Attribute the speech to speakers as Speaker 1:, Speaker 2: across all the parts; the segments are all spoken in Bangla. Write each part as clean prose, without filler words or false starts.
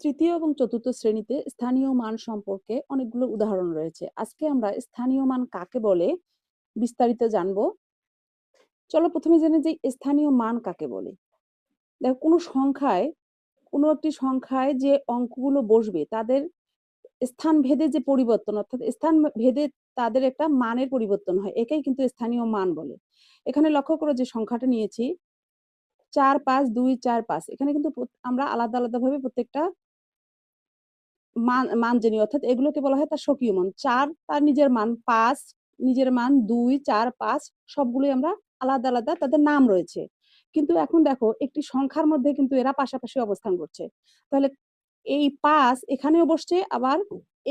Speaker 1: তৃতীয় এবং চতুর্থ শ্রেণীতে স্থানীয় মান সম্পর্কে অনেকগুলো উদাহরণ রয়েছে। আজকে আমরা স্থানীয় মান কাকে বলে বিস্তারিত জানবো। চলো প্রথমে জেনে যাই স্থানীয় মান কাকে বলে। দেখো কোনো একটি সংখ্যায় যে অঙ্কগুলো বসবে তাদের স্থান ভেদে যে পরিবর্তন, অর্থাৎ স্থান ভেদে তাদের একটা মানের পরিবর্তন হয়, একেই কিন্তু স্থানীয় মান বলে। এখানে লক্ষ্য করো যে সংখ্যাটা নিয়েছি 4 5 2 4 5। এখানে কিন্তু আমরা আলাদা আলাদা ভাবে প্রত্যেকটা মান মান জানি, অর্থাৎ এগুলোকে বলা হয় তার স্বকীয় মান। 4 তার নিজের মান, 5 নিজের মান, 2 4 5 সবগুলোই আমরা আলাদা আলাদা তাদের নাম রয়েছে। কিন্তু এখন দেখো একটি সংখ্যার মধ্যে কিন্তু এরা পাশাপাশি অবস্থান করছে। তাহলে এই 5 এখানেও বসছে, আবার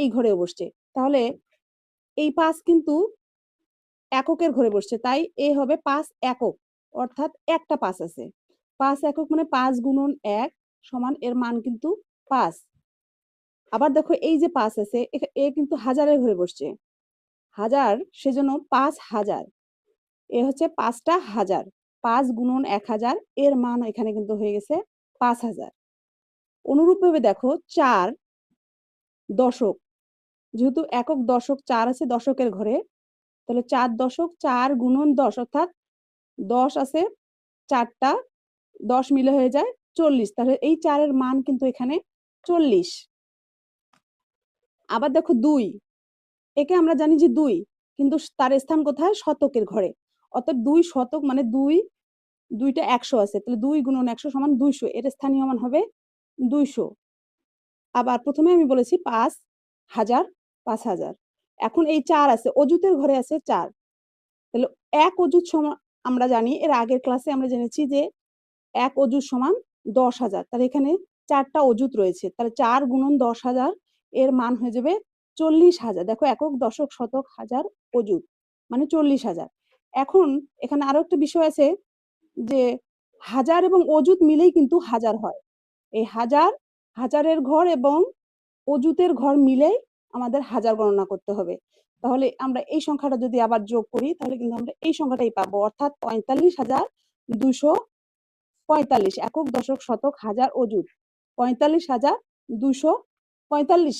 Speaker 1: এই ঘরেও বসছে। তাহলে এই 5 কিন্তু এককের ঘরে বসছে, তাই এ হবে 5 একক, অর্থাৎ একটা 5 আছে। 5 একক মানে 5 গুণন 1 সমান এর মান কিন্তু 5। আবার দেখো এই যে 5 আছে, এ কিন্তু হাজারের ঘরে বসছে, হাজার, সেজন্য 5000। এ হচ্ছে 5টা হাজার, 5 গুণন 1000 এর মান এখানে কিন্তু হয়ে গেছে 5000। অনুরূপভাবে দেখো 4 দশক, যেহেতু একক দশক 4 আছে দশকের ঘরে, তাহলে 4 দশক 4 গুণন 10, অর্থাৎ 10 আছে 4টা, 10 মিলে হয়ে যায় 40। তাহলে এই 4 এর মান কিন্তু এখানে 40। আবার দেখো 2, একে আমরা জানি যে 2, কিন্তু তার স্থান কোথায়? শতকের ঘরে। অর্থাৎ 2 শতক মানে 2টা 100 আছে, তাহলে 2 গুণন 100 সমান 200, এর স্থানীয় মান হবে 200। আবার প্রথমে আমি বলেছি 5000 5000। এখন এই 4 আছে, অযুতের ঘরে আছে 4, তাহলে 1 অযুত সমান, আমরা জানি এর আগের ক্লাসে আমরা জেনেছি যে 1 অযুত সমান 10,000। তাহলে এখানে 4টা অযুত রয়েছে, তাহলে 4 গুণন 10,000 এর মান হয়ে যাবে 40,000। দেখো একক দশক শতক হাজার অযুত মানে 40,000। এখন এখানে আরো একটা বিষয় আছে যে হাজার এবং অযুত মিলেই কিন্তু হাজার হয়। এই হাজারের ঘর এবং অযুতের ঘর মিলেই আমাদের হাজার গণনা করতে হবে। তাহলে আমরা এই সংখ্যাটা যদি আবার যোগ করি তাহলে কিন্তু আমরা এই সংখ্যাটাই পাবো, অর্থাৎ 45,245। একক দশক শতক হাজার অযুত 45,245।